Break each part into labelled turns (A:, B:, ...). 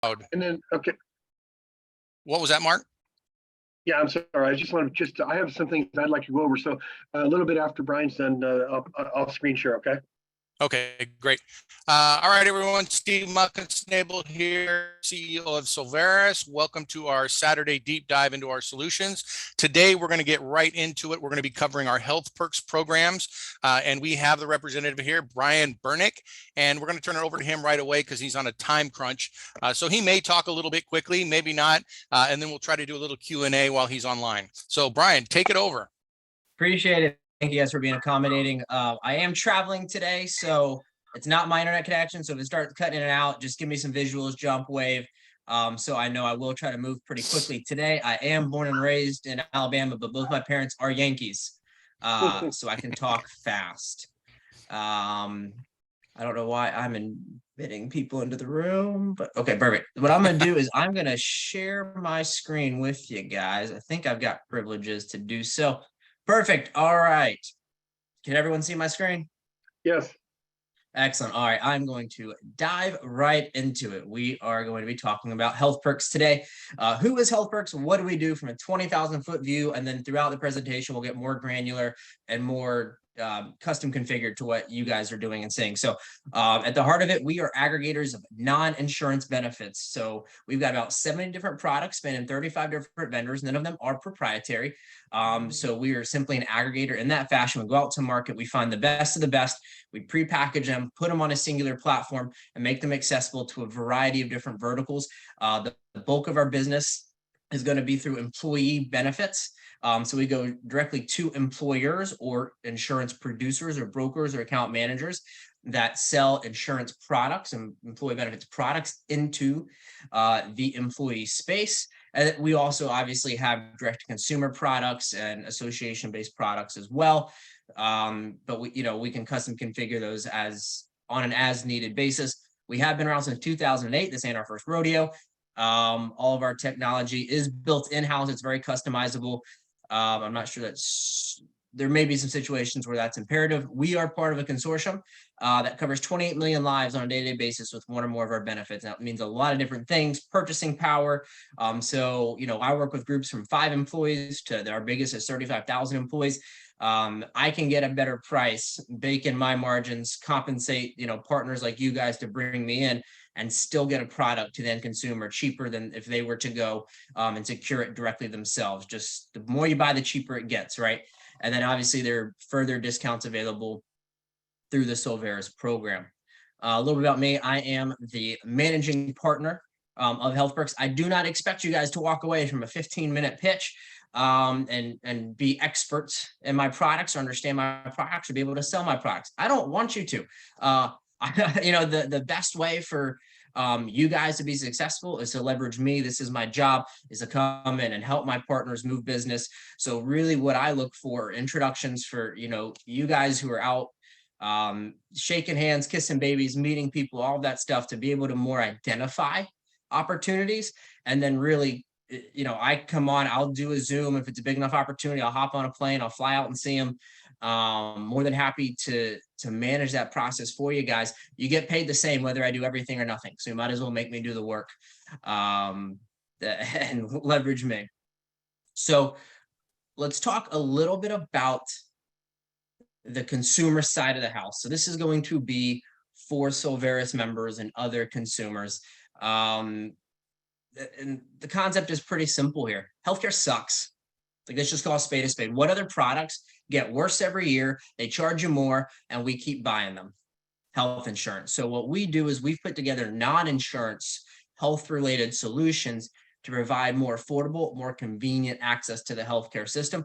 A: And then, okay.
B: What was that, Mark?
A: Yeah, I'm sorry. I just want to I have some things I'd like to go over. So a little bit after Brian's done, I'll screen share. Okay.
B: Okay, great. All right, everyone. Steve Muckensnabel here, CEO of Solveres. Welcome to our Saturday deep dive into our solutions. Today, we're going to get right into it. We're going to be covering our HealthPERX programs, and we have the representative here, Brian Bernick, and we're going to turn it over to him right away because he's on a time crunch. So he may talk a little bit quickly, maybe not, and then we'll try to do a little Q&A while he's online. So Brian, take it over.
C: Appreciate it. Thank you guys for being accommodating. I am traveling today, so it's not my internet connection. So if it starts cutting in and out, just give me some visuals, jump, wave. So I know I will try to move pretty quickly today. I am born and raised in Alabama, but both my parents are Yankees, so I can talk fast. I don't know why I'm admitting people into the room, but okay, perfect. What I'm going to do is I'm going to share my screen with you guys. I think I've got privileges to do so. Perfect. All right. Can everyone see my screen?
A: Yes.
C: Excellent. All right. I'm going to dive right into it. We are going to be talking about HealthPERX today. Who is HealthPERX? What do we do from a 20,000-foot view? And then throughout the presentation, we'll get more granular and more custom configured to what you guys are doing and saying. So at the heart of it, we are aggregators of non-insurance benefits. So we've got about 70 different products spanning 35 different vendors. None of them are proprietary. So we are simply an aggregator in that fashion. We go out to market, we find the best of the best, we pre-package them, put them on a singular platform, and make them accessible to a variety of different verticals. The bulk of our business is going to be through employee benefits. So we go directly to employers or insurance producers or brokers or account managers that sell insurance products and employee benefits products into the employee space. And we also obviously have direct consumer products and association-based products as well. But we can custom configure those on an as needed basis. We have been around since 2008. This ain't our first rodeo. All of our technology is built in-house. It's very customizable. I'm not sure there may be some situations where that's imperative. We are part of a consortium that covers 28 million lives on a day-to-day basis with one or more of our benefits. Now, it means a lot of different things, purchasing power. So I work with groups from 5 employees to our biggest is 35,000 employees. I can get a better price, bake in my margins, compensate, partners like you guys to bring me in and still get a product to the end consumer cheaper than if they were to go and secure it directly themselves. Just the more you buy, the cheaper it gets, right? And then obviously there are further discounts available through the Solveres program. A little bit about me. I am the managing partner of HealthPERX. I do not expect you guys to walk away from a 15-minute pitch and be experts in my products or understand my products or be able to sell my products. I don't want you to. The best way for you guys to be successful is to leverage me. This is my job, is to come in and help my partners move business. So really what I look for, introductions for, you guys who are out shaking hands, kissing babies, meeting people, all that stuff to be able to more identify opportunities. And then really, I come on, I'll do a Zoom. If it's a big enough opportunity, I'll hop on a plane, I'll fly out and see them. More than happy to manage that process for you guys. You get paid the same whether I do everything or nothing. So you might as well make me do the work and leverage me. So let's talk a little bit about the consumer side of the house. So this is going to be for Solveres members and other consumers. And the concept is pretty simple here. Healthcare sucks. Like, let's just call a spade a spade. What other products get worse every year? They charge you more, and we keep buying them. Health insurance. So what we do is we've put together non-insurance health-related solutions to provide more affordable, more convenient access to the healthcare system.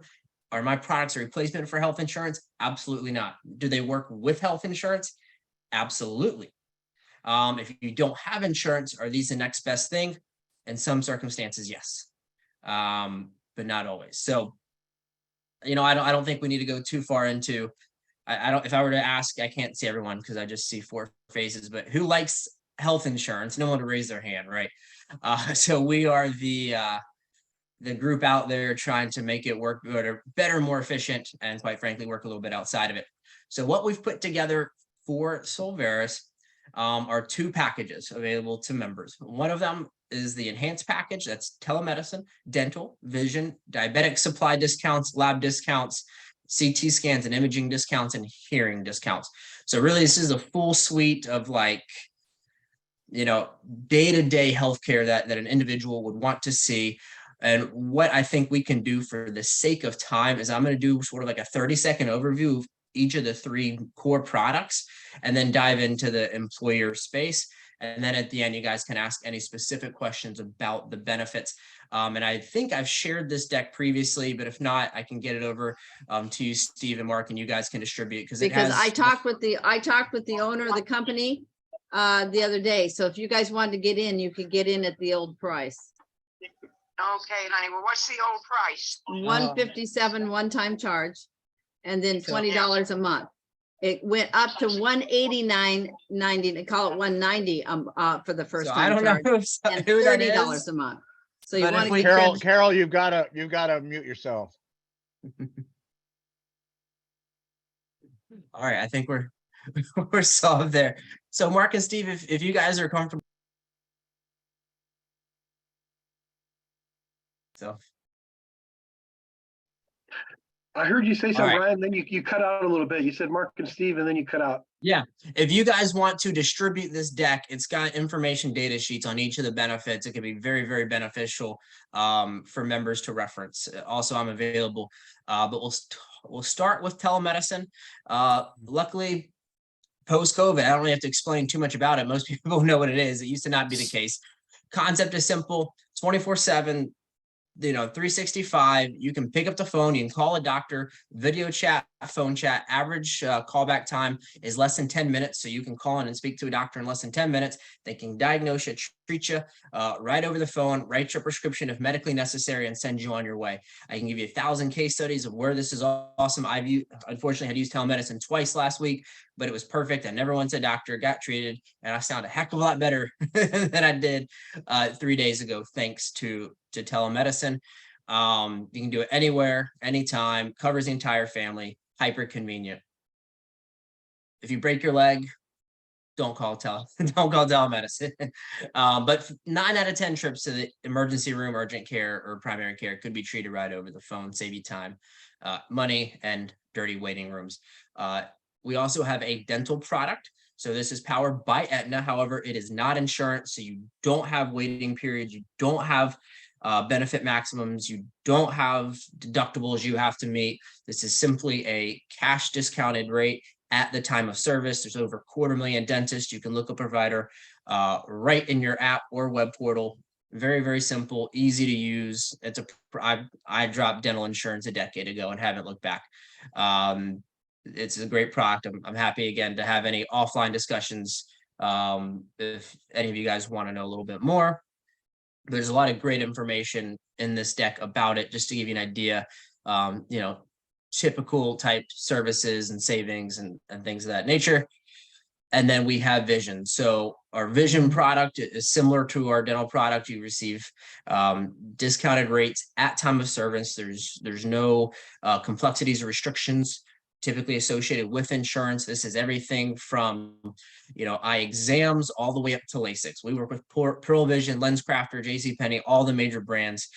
C: Are my products a replacement for health insurance? Absolutely not. Do they work with health insurance? Absolutely. If you don't have insurance, are these the next best thing? In some circumstances, yes, but not always. So, I don't think we need to go too far into. I don't. If I were to ask, I can't see everyone because I just see 4 faces. But who likes health insurance? No one to raise their hand, right? So we are the group out there trying to make it work better, more efficient, and quite frankly, work a little bit outside of it. So what we've put together for Solveres are two packages available to members. One of them is the enhanced package. That's telemedicine, dental, vision, diabetic supply discounts, lab discounts, CT scans and imaging discounts, and hearing discounts. So really, this is a full suite of like, day-to-day healthcare that an individual would want to see. And what I think we can do for the sake of time is I'm going to do sort of like a 30-second overview of each of the three core products and then dive into the employer space. And then at the end, you guys can ask any specific questions about the benefits. And I think I've shared this deck previously, but if not, I can get it over to you, Steve and Mark, and you guys can distribute because
D: I talked with the owner of the company the other day. So if you guys wanted to get in, you could get in at the old price.
E: Okay, honey. Well, what's the old price?
D: $157 one-time charge, and then $20 a month. It went up to $189.90. They call it $190 for the first
C: So
D: time.
C: I don't know
D: and
C: who that
D: $30
C: is.
D: a month. So you
C: But
D: want
C: if
D: to
C: we-
D: get
F: Carol, you've gotta mute yourself.
C: All right, I think we're solved there. So Mark and Steve, if you guys are comfortable. So
A: I heard you say something,
C: right.
A: Brian, then you cut out a little bit. You said Mark and Steve, and then you cut out.
C: yeah, if you guys want to distribute this deck, it's got information data sheets on each of the benefits. It can be very, very beneficial for members to reference. Also, I'm available, but we'll start with telemedicine. Luckily, post-COVID, I don't really have to explain too much about it. Most people know what it is. It used to not be the case. Concept is simple, 24/7, 365. You can pick up the phone, you can call a doctor, video chat, phone chat. Average callback time is less than 10 minutes. So you can call in and speak to a doctor in less than 10 minutes. They can diagnose you, treat you right over the phone, write your prescription if medically necessary, and send you on your way. I can give you 1,000 case studies of where this is awesome. Unfortunately had used telemedicine twice last week, but it was perfect. I never went to a doctor, got treated, and I sound a heck of a lot better than I did 3 days ago, thanks to telemedicine. You can do it anywhere, anytime, covers the entire family, hyper convenient. If you break your leg, don't call telemedicine. But 9 out of 10 trips to the emergency room, urgent care, or primary care could be treated right over the phone, save you time, money, and dirty waiting rooms. We also have a dental product. So this is powered by Aetna. However, it is not insurance. So you don't have waiting periods. You don't have benefit maximums. You don't have deductibles you have to meet. This is simply a cash discounted rate at the time of service. There's over 250,000 dentists. You can look a provider right in your app or web portal. Very, very simple, easy to use. I dropped dental insurance a decade ago and haven't looked back. It's a great product. I'm happy again to have any offline discussions if any of you guys want to know a little bit more. There's a lot of great information in this deck about it, just to give you an idea, typical type services and savings and things of that nature. And then we have vision. So our vision product is similar to our dental product. You receive discounted rates at time of service. There's no complexities or restrictions typically associated with insurance. This is everything from, eye exams all the way up to LASIK. We work with Pearl Vision, LensCrafter, JCPenney, all the major brands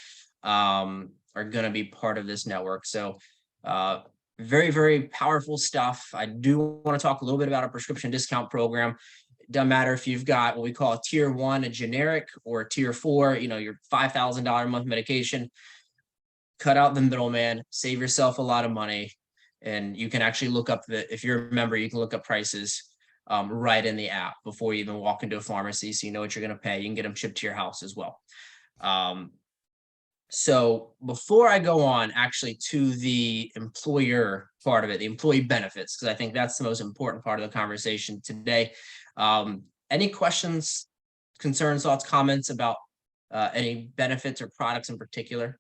C: are going to be part of this network. So very, very powerful stuff. I do want to talk a little bit about a prescription discount program. It doesn't matter if you've got what we call a tier 1, a generic, or a tier 4, your $5,000 a month medication. Cut out the middleman, save yourself a lot of money. And you can actually look up if you're a member, you can look up prices right in the app before you even walk into a pharmacy. So you know what you're going to pay. You can get them shipped to your house as well. So before I go on actually to the employer part of it, the employee benefits, because I think that's the most important part of the conversation today. Any questions, concerns, thoughts, comments about any benefits or products in particular?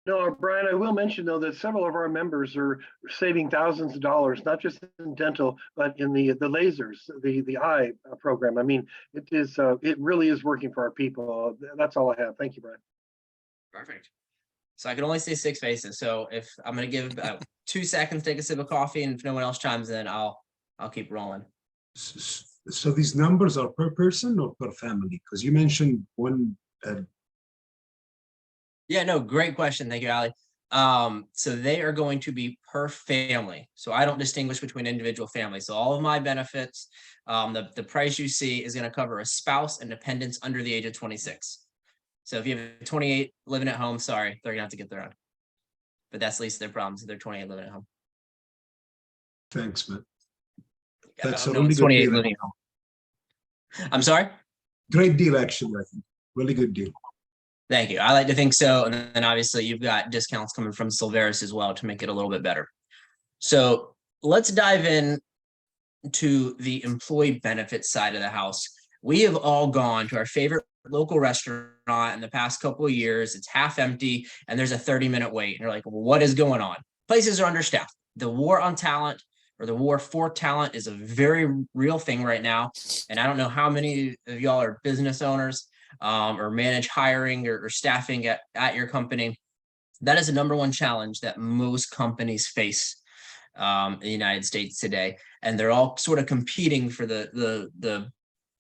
A: No, Brian, I will mention, though, that several of our members are saving thousands of dollars, not just in dental, but in the lasers, the eye program. I mean, it really is working for our people. That's all I have. Thank you, Brian.
C: Perfect. So I can only say 6 faces. So if I'm going to give 2 seconds, take a sip of coffee, and if no one else chimes in, I'll keep rolling.
G: So these numbers are per person or per family? Because you mentioned one.
C: Yeah, no, great question. Thank you, Ali. So they are going to be per family. So I don't distinguish between individual families. So all of my benefits, the price you see is going to cover a spouse and dependents under the age of 26. So if you have 28 living at home, sorry, they're gonna have to get their own. But that's at least their problems. They're 28 living at home.
G: Thanks, man.
C: Yeah,
G: That's a
C: no,
G: really
C: it's
G: good
C: 28
G: deal.
C: living at home. I'm sorry?
G: Great deal, actually, I think. Really good deal.
C: Thank you. I like to think so. And then obviously you've got discounts coming from Solveres as well to make it a little bit better. So let's dive in to the employee benefits side of the house. We have all gone to our favorite local restaurant in the past couple of years. It's half empty and there's a 30-minute wait. And you're like, well, what is going on? Places are understaffed. The war on talent or the war for talent is a very real thing right now. And I don't know how many of y'all are business owners or manage hiring or staffing at your company. That is the number one challenge that most companies face in the United States today. And they're all sort of competing for the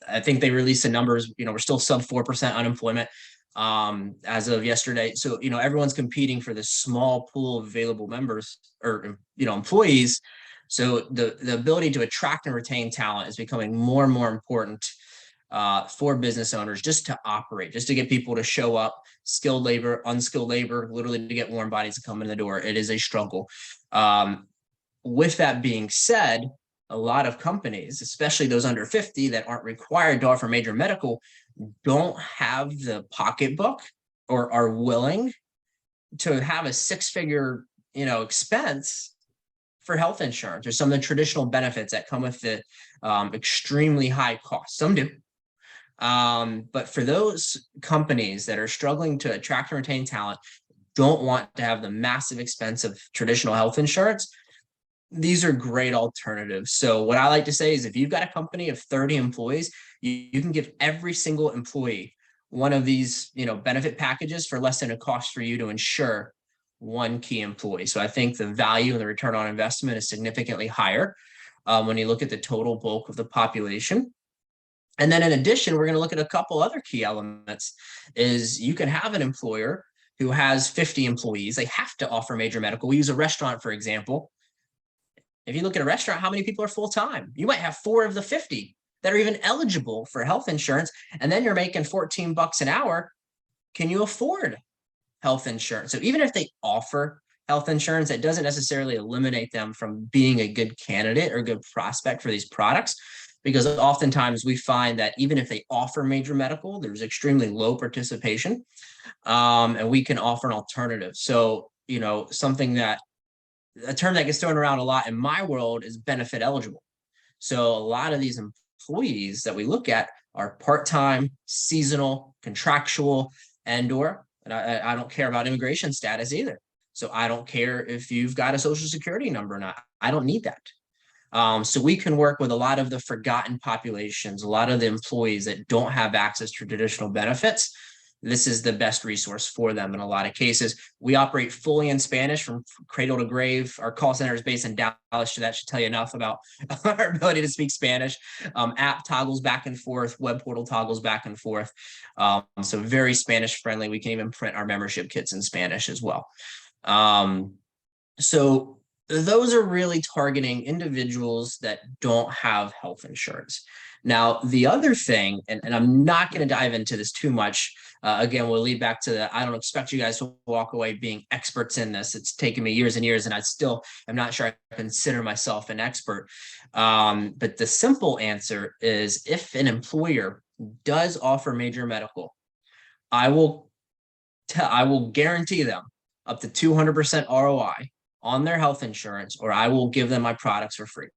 C: I think they released the numbers, we're still sub 4% unemployment as of yesterday. So, everyone's competing for this small pool of available members or, employees. So the ability to attract and retain talent is becoming more and more important for business owners just to operate, just to get people to show up, skilled labor, unskilled labor, literally to get warm bodies to come in the door. It is a struggle. With that being said, a lot of companies, especially those under 50 that aren't required to offer major medical, don't have the pocketbook or are willing to have a six-figure, expense for health insurance or some of the traditional benefits that come with the extremely high cost. Some do. But for those companies that are struggling to attract and retain talent, don't want to have the massive expense of traditional health insurance, these are great alternatives. So what I like to say is if you've got a company of 30 employees, you can give every single employee one of these, benefit packages for less than a cost for you to insure one key employee. So I think the value and the return on investment is significantly higher when you look at the total bulk of the population. And then in addition, we're going to look at a couple other key elements is you can have an employer who has 50 employees. They have to offer major medical. We use a restaurant, for example. If you look at a restaurant, how many people are full-time? You might have 4 of the 50 that are even eligible for health insurance. And then you're making $14 an hour. Can you afford health insurance? So even if they offer health insurance, that doesn't necessarily eliminate them from being a good candidate or good prospect for these products. Because oftentimes we find that even if they offer major medical, there's extremely low participation and we can offer an alternative. So, a term that gets thrown around a lot in my world is benefit eligible. So a lot of these employees that we look at are part-time, seasonal, contractual, and I don't care about immigration status either. So I don't care if you've got a social security number or not. I don't need that. So we can work with a lot of the forgotten populations, a lot of the employees that don't have access to traditional benefits. This is the best resource for them in a lot of cases. We operate fully in Spanish from cradle to grave. Our call center is based in Dallas, so that should tell you enough about our ability to speak Spanish. App toggles back and forth, web portal toggles back and forth. So very Spanish friendly. We can even print our membership kits in Spanish as well. So those are really targeting individuals that don't have health insurance. Now, the other thing, and I'm not going to dive into this too much. Again, we'll lead back to the, I don't expect you guys to walk away being experts in this. It's taken me years and years, and I'm not sure I consider myself an expert. But the simple answer is if an employer does offer major medical, I will guarantee them up to 200% ROI on their health insurance, or I will give them my products for free.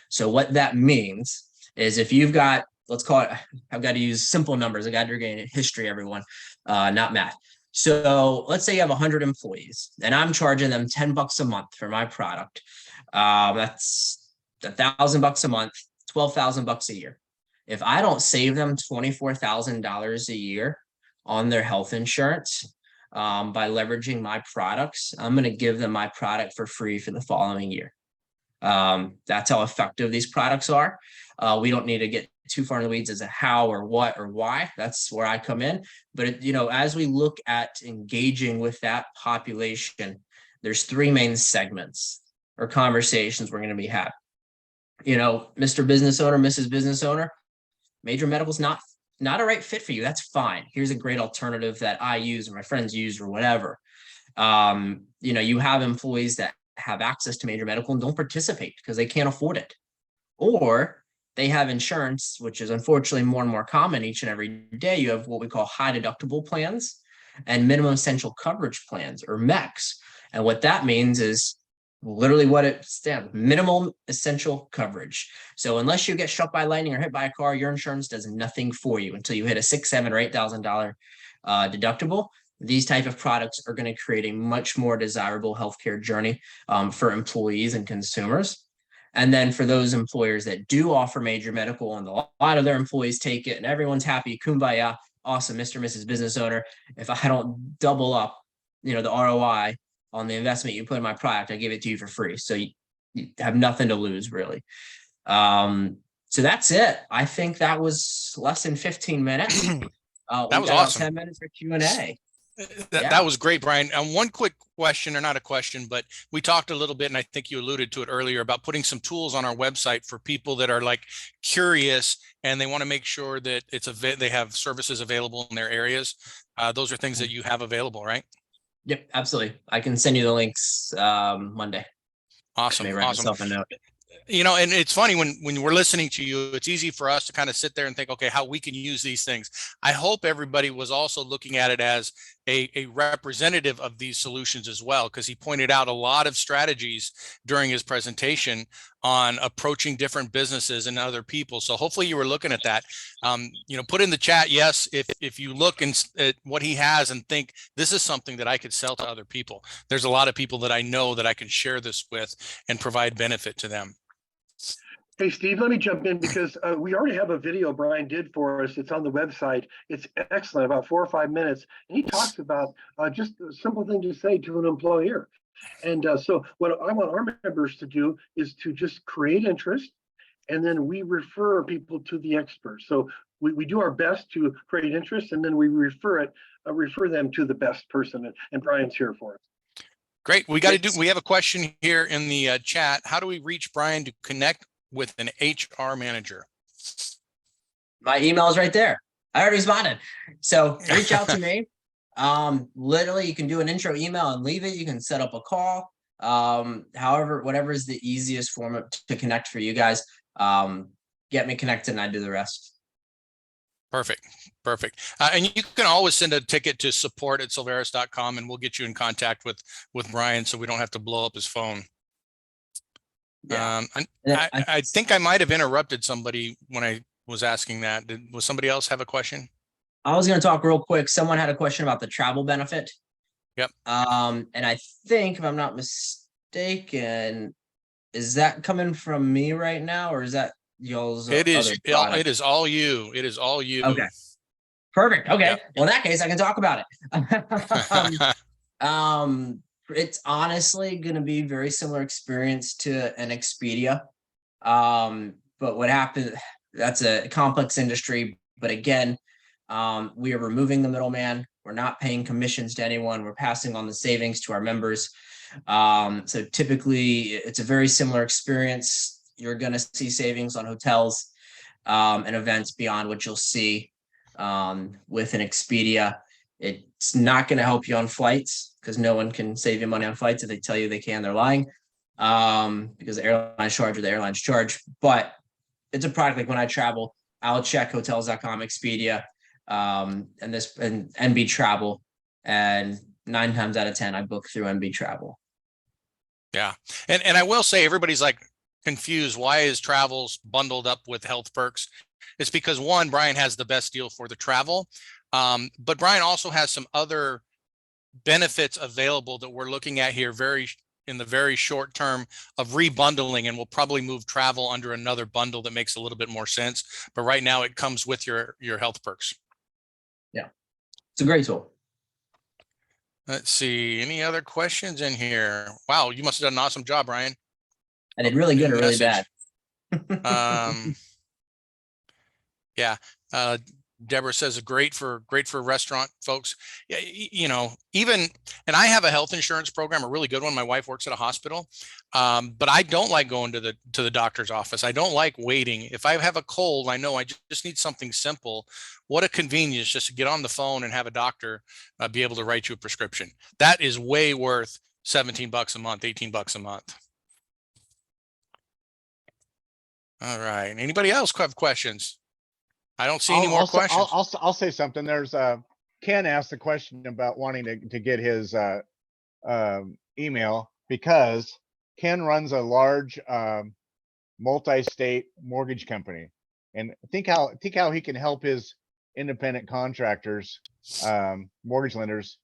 C: So what that means is if you've got, let's call it, I've got to use simple numbers. I got to gain history, everyone, not math. So let's say you have 100 employees and I'm charging them $10 a month for my product. That's $1,000 a month, $12,000 a year. If I don't save them $24,000 a year on their health insurance by leveraging my products, I'm going to give them my product for free for the following year. That's how effective these products are. We don't need to get too far in the weeds as to how or what or why. That's where I come in. But, as we look at engaging with that population, there's three main segments or conversations we're going to be having. Mr. Business Owner, Mrs. Business Owner, major medical's not a right fit for you. That's fine. Here's a great alternative that I use or my friends use or whatever. You have employees that have access to major medical and don't participate because they can't afford it. Or they have insurance, which is unfortunately more and more common each and every day. You have what we call high deductible plans and minimum essential coverage plans, or MECs. And what that means is literally what it stands, minimum essential coverage. So unless you get struck by lightning or hit by a car, your insurance does nothing for you until you hit a $6,000, $7,000, or $8,000 deductible. These type of products are going to create a much more desirable healthcare journey for employees and consumers. And then for those employers that do offer major medical and a lot of their employees take it and everyone's happy, kumbaya, awesome, Mr. and Mrs. Business Owner. If I don't double up, the ROI on the investment you put in my product, I give it to you for free. So you have nothing to lose, really. So that's it. I think that was less than 15 minutes.
B: That was awesome.
C: 10 minutes for Q&A.
B: That was great, Brian. One quick question, or not a question, but we talked a little bit, and I think you alluded to it earlier, about putting some tools on our website for people that are like curious and they want to make sure that they have services available in their areas. Those are things that you have available, right?
C: Yep, absolutely. I can send you the links Monday.
B: Awesome.
C: Myself a note.
B: And it's funny when we're listening to you, it's easy for us to kind of sit there and think, okay, how we can use these things. I hope everybody was also looking at it as a representative of these solutions as well, because he pointed out a lot of strategies during his presentation on approaching different businesses and other people. So hopefully you were looking at that. Put in the chat, yes, if you look at what he has and think this is something that I could sell to other people. There's a lot of people that I know that I can share this with and provide benefit to them.
A: Hey, Steve, let me jump in because we already have a video Brian did for us. It's on the website. It's excellent, about 4 or 5 minutes. And he talks about just a simple thing to say to an employer. And so what I want our members to do is to just create interest, and then we refer people to the experts. So we do our best to create interest, and then we refer them to the best person. And Brian's here for us.
B: Great. We have a question here in the chat. How do we reach Brian to connect with an HR manager?
C: My email is right there. I already responded. So reach out to me. Literally, you can do an intro email and leave it. You can set up a call. Whatever is the easiest form to connect for you guys. Get me connected and I do the rest.
B: Perfect. And you can always send a ticket to support@solveres.com and we'll get you in contact with Brian so we don't have to blow up his phone. Yeah. I think I might have interrupted somebody when I was asking that. Was somebody else have a question?
C: I was going to talk real quick. Someone had a question about the travel benefit.
B: Yep.
C: And I think, if I'm not mistaken, is that coming from me right now, or is that y'all's?
B: It is all you. It is all you.
C: Okay. Perfect. Okay.
B: Yep.
C: Well, in that case, I can talk about it. It's honestly going to be very similar experience to an Expedia. But what happened, that's a complex industry. But again, we are removing the middleman. We're not paying commissions to anyone. We're passing on the savings to our members. So typically, it's a very similar experience. You're going to see savings on hotels and events beyond what you'll see with an Expedia. It's not going to help you on flights because no one can save you money on flights. If they tell you they can, they're lying because the airlines charge or the airlines charge. But it's a product like when I travel, I'll check hotels.com, Expedia, and NB Travel. And 9 times out of 10, I book through NB Travel.
B: Yeah. And I will say everybody's like confused. Why is travels bundled up with HealthPERX? It's because one, Brian has the best deal for the travel. But Brian also has some other benefits available that we're looking at here in the very short term of rebundling, and we'll probably move travel under another bundle that makes a little bit more sense. But right now it comes with your HealthPERX.
C: Yeah, it's a great tool.
B: Let's see, any other questions in here? Wow, you must have done an awesome job, Brian.
C: I did really good or really
B: Message.
C: bad.
B: Yeah. Deborah says great for restaurant folks. Yeah, you know, even, and I have a health insurance program, a really good one. My wife works at a hospital. But I don't like going to the doctor's office. I don't like waiting. If I have a cold, I know I just need something simple. What a convenience just to get on the phone and have a doctor be able to write you a prescription. That is way worth $17 a month, $18 a month. All right. Anybody else have questions? I don't see any more questions.
F: I'll say something. There's Ken asked the question about wanting to get his email because Ken runs a large multi-state mortgage company, and think how he can help his independent contractors, mortgage lenders,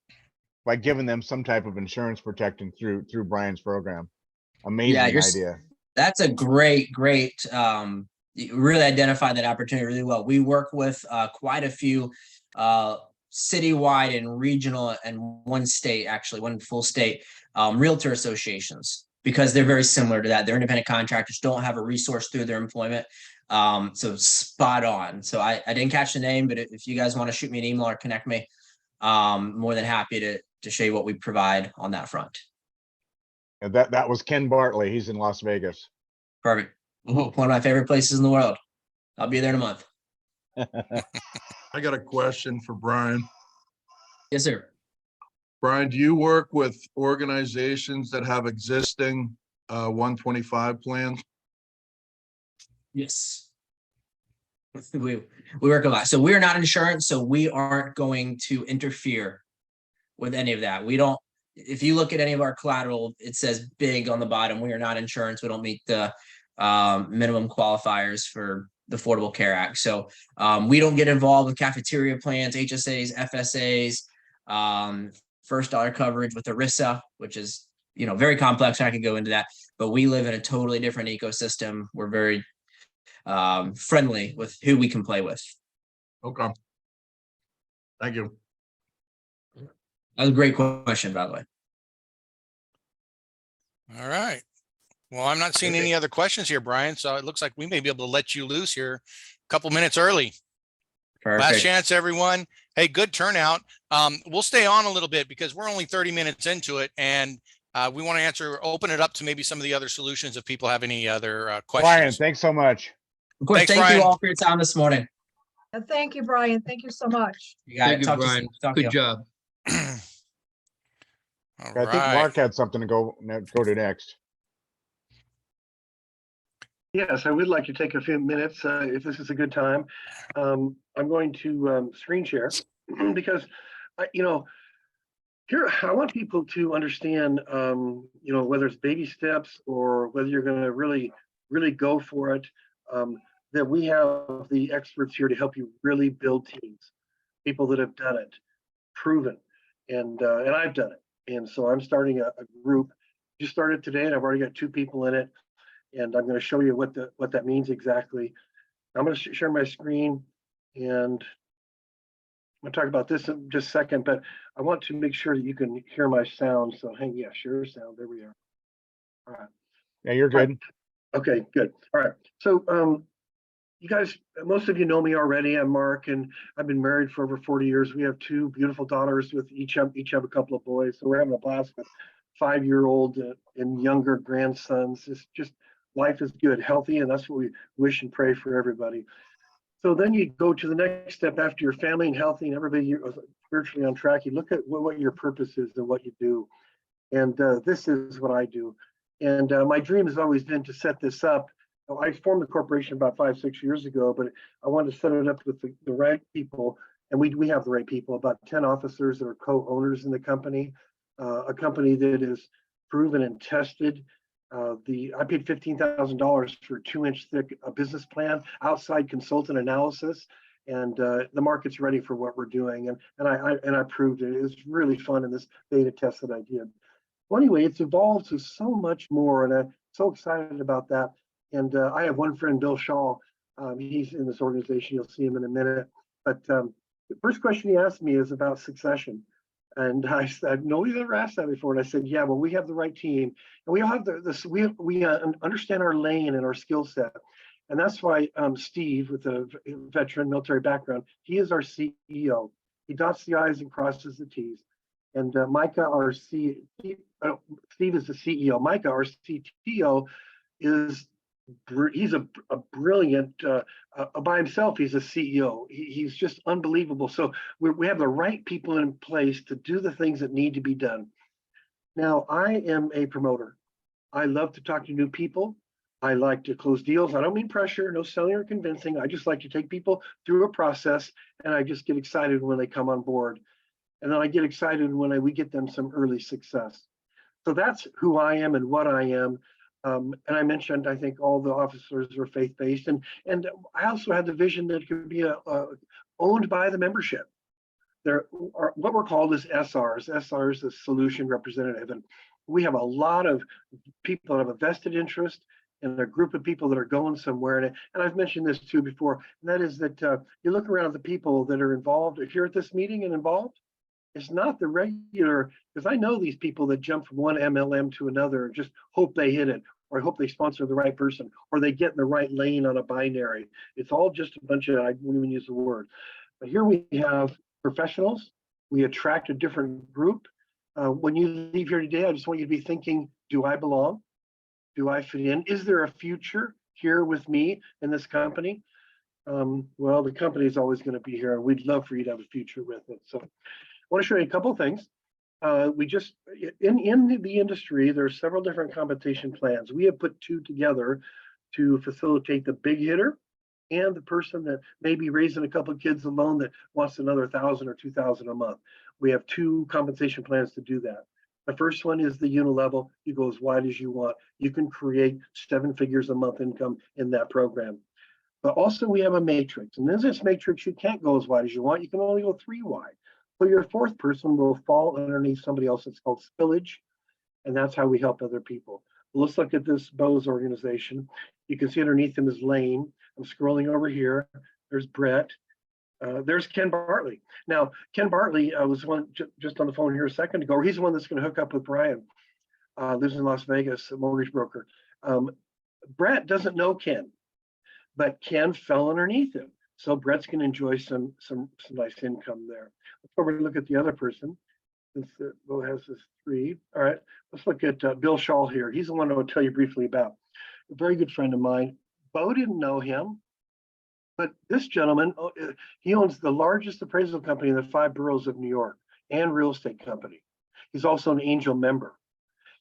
F: by giving them some type of insurance protection through Brian's program. Amazing idea.
C: That's a great you really identified that opportunity really well. We work with quite a few citywide and regional and one full state realtor associations, because they're very similar to that. Their independent contractors don't have a resource through their employment. So spot on. So I didn't catch the name, but if you guys want to shoot me an email or connect me, more than happy to show you what we provide on that front.
F: And that was Ken Bartley. He's in Las Vegas.
C: Perfect. One of my favorite places in the world. I'll be there in a month.
H: I got a question for Brian.
C: Yes, sir.
H: Brian, do you work with organizations that have existing 125 plans?
C: Yes. We work a lot. So we're not insurance, so we aren't going to interfere with any of that. We don't, if you look at any of our collateral, it says big on the bottom. We are not insurance. We don't meet the minimum qualifiers for the Affordable Care Act. So we don't get involved with cafeteria plans, HSAs, FSAs, first dollar coverage with ERISA, which is, you know, very complex. I could go into that, but we live in a totally different ecosystem. We're very friendly with who we can play with.
H: Okay. Thank you.
C: That was a great question, by the way.
B: All right. Well, I'm not seeing any other questions here, Brian. So it looks like we may be able to let you loose here a couple minutes early.
C: Perfect.
B: Last chance, everyone. Hey, good turnout. We'll stay on a little bit because we're only 30 minutes into it, and we want to open it up to maybe some of the other solutions if people have any other questions.
F: Brian, thanks so much.
C: Of course,
B: Thanks,
C: thank
B: Brian.
C: you all for your time this morning.
I: Thank you, Brian. Thank you so much.
C: You got it. Talk to you soon. Talk to you.
J: job.
B: All
F: I think
B: right.
F: Mark had something to go to next.
A: Yes, I would like to take a few minutes if this is a good time. I'm going to screen share because, here I want people to understand, whether it's baby steps or whether you're going to really go for it, that we have the experts here to help you really build teams, people that have done it, proven, and I've done it. And so I'm starting a group. Just started today, and I've already got 2 people in it. And I'm going to show you what that means exactly. I'm going to share my screen, and I'm going to talk about this in just a second, but I want to make sure that you can hear my sound. So share sound. There we are. All right.
F: Yeah, you're good.
A: Okay, good. All right. So you guys, most of you know me already. I'm Mark, and I've been married for over 40 years. We have 2 beautiful daughters with each have a couple of boys. So we're having a blast with 5-year-old and younger grandsons. It's just life is good, healthy, and that's what we wish and pray for everybody. So then you go to the next step after you're family and healthy and everybody you're spiritually on track. You look at what your purpose is and what you do. And this is what I do. And my dream has always been to set this up. I formed the corporation about 5-6 years ago, but I wanted to set it up with the right people. And we have the right people, about 10 officers that are co-owners in the company, a company that is proven and tested. I paid $15,000 for a 2-inch thick business plan, outside consultant analysis, and the market's ready for what we're doing. And I proved it. It was really fun in this beta test that I did. Well, anyway, it's evolved to so much more, and I'm so excited about that. And I have one friend, Bill Shaw. He's in this organization. You'll see him in a minute. But the first question he asked me is about succession. And I said, nobody's ever asked that before. And I said, yeah, well, we have the right team, and we all have we understand our lane and our skill set. And that's why Steve, with a veteran military background, he is our CEO. He dots the I's and crosses the T's. And Micah, Steve is the CEO. Micah, our CTO, he's a brilliant, by himself, he's a CEO. He's just unbelievable. So we have the right people in place to do the things that need to be done. Now, I am a promoter. I love to talk to new people. I like to close deals. I don't mean pressure, no selling or convincing. I just like to take people through a process, and I just get excited when they come on board. And then I get excited when we get them some early success. So that's who I am and what I am. And I mentioned, I think all the officers are faith-based. And I also had the vision that it could be owned by the membership. There are what we're called as SRs. SRs is solution representative. And we have a lot of people that have a vested interest in a group of people that are going somewhere. And I've mentioned this too before, and that is that you look around at the people that are involved here at this meeting and involved. It's not the regular, because I know these people that jump from one MLM to another and just hope they hit it, or I hope they sponsor the right person, or they get in the right lane on a binary. It's all just a bunch of, I wouldn't even use the word. But here we have professionals. We attract a different group. When you leave here today, I just want you to be thinking, do I belong? Do I fit in? Is there a future here with me in this company? Well, the company is always going to be here, and we'd love for you to have a future with it. So I want to show you a couple of things. We just, in the industry, there are several different compensation plans. We have put two together to facilitate the big hitter and the person that may be raising a couple of kids alone that wants another $1,000 or $2,000 a month. We have two compensation plans to do that. The first one is the unilevel. You go as wide as you want. You can create 7 figures a month income in that program. But also we have a matrix. And in this matrix, you can't go as wide as you want. You can only go 3 wide. So your fourth person will fall underneath somebody else. It's called spillage. And that's how we help other people. Let's look at this Bose organization. You can see underneath him is Lane. I'm scrolling over here. There's Brett. There's Ken Bartley. Now, Ken Bartley was one just on the phone here a second ago. He's the one that's going to hook up with Brian. Lives in Las Vegas, a mortgage broker. Brett doesn't know Ken, but Ken fell underneath him. So Brett's going to enjoy some nice income there. Let's go over and look at the other person. Since Bo has this 3. All right, let's look at Bill Shaw here. He's the one I will tell you briefly about. A very good friend of mine. Bo didn't know him. But this gentleman, he owns the largest appraisal company in the 5 boroughs of New York and real estate company. He's also an angel member.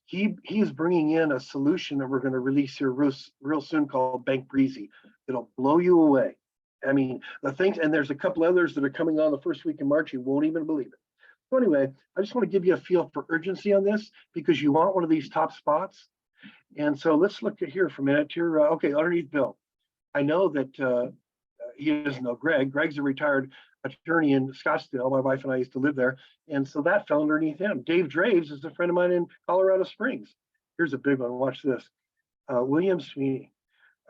A: He is bringing in a solution that we're going to release here real soon called Bank Breezy. It'll blow you away. I mean, the things, and there's a couple others that are coming on the first week in March. You won't even believe it. So anyway, I just want to give you a feel for urgency on this because you want one of these top spots. And so let's look at here for a minute. Here, okay, underneath Bill. I know that he doesn't know Greg. Greg's a retired attorney in Scottsdale. My wife and I used to live there. And so that fell underneath him. Dave Draves is a friend of mine in Colorado Springs. Here's a big one. Watch this. William Sweeney.